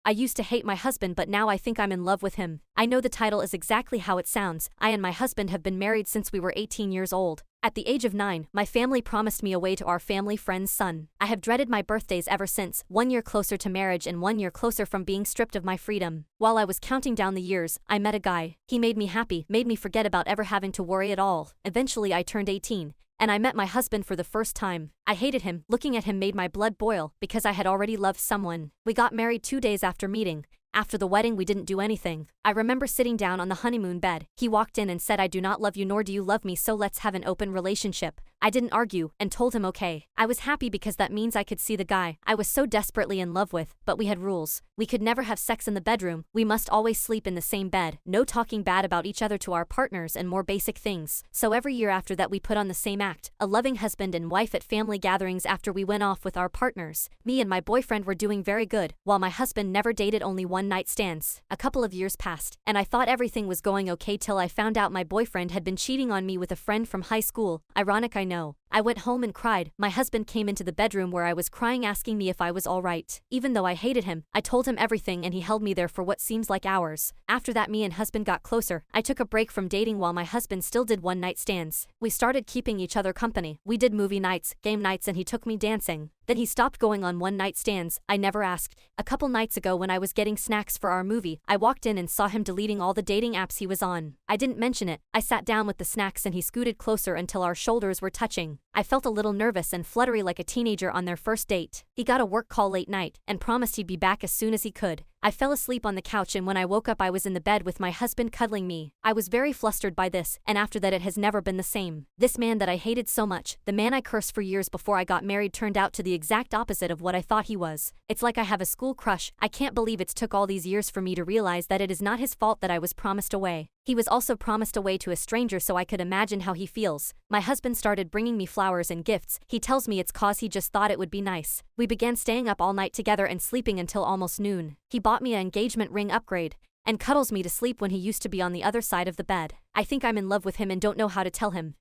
I used to hate my husband, but now I think I'm in love with him. I know the title is exactly how it sounds. I and my husband have been married since we were 18 years old. At the age of 9, my family promised me away to our family friend's son. I have dreaded my birthdays ever since, 1 year closer to marriage and 1 year closer from being stripped of my freedom. While I was counting down the years, I met a guy. He made me happy, made me forget about ever having to worry at all. Eventually I turned 18. And I met my husband for the first time. I hated him. Looking at him made my blood boil, because I had already loved someone. We got married 2 days after meeting. After the wedding we didn't do anything. I remember sitting down on the honeymoon bed. He walked in and said, "I do not love you nor do you love me, so let's have an open relationship." I didn't argue, and told him okay. I was happy because that means I could see the guy I was so desperately in love with, but we had rules. We could never have sex in the bedroom, we must always sleep in the same bed, no talking bad about each other to our partners, and more basic things. So every year after that we put on the same act, a loving husband and wife at family gatherings after we went off with our partners. Me and my boyfriend were doing very good, while my husband never dated, only one-night stands. A couple of years passed, and I thought everything was going okay till I found out my boyfriend had been cheating on me with a friend from high school. Ironic, I know. I went home and cried. My husband came into the bedroom where I was crying, asking me if I was all right. Even though I hated him, I told him everything and he held me there for what seems like hours. After that me and husband got closer. I took a break from dating while my husband still did one-night stands. We started keeping each other company. We did movie nights, game nights, and he took me dancing. Then he stopped going on one-night stands. I never asked. A couple nights ago when I was getting snacks for our movie, I walked in and saw him deleting all the dating apps he was on. I didn't mention it. I sat down with the snacks and he scooted closer until our shoulders were touching. I felt a little nervous and fluttery like a teenager on their first date. He got a work call late night and promised he'd be back as soon as he could. I fell asleep on the couch, and when I woke up I was in the bed with my husband cuddling me. I was very flustered by this, and after that it has never been the same. This man that I hated so much, the man I cursed for years before I got married, turned out to the exact opposite of what I thought he was. It's like I have a school crush. I can't believe it's took all these years for me to realize that it is not his fault that I was promised away. He was also promised away to a stranger, so I could imagine how he feels. My husband started bringing me flowers and gifts. He tells me it's cause he just thought it would be nice. We began staying up all night together and sleeping until almost noon. He bought me an engagement ring upgrade and cuddles me to sleep when he used to be on the other side of the bed. I think I'm in love with him and don't know how to tell him.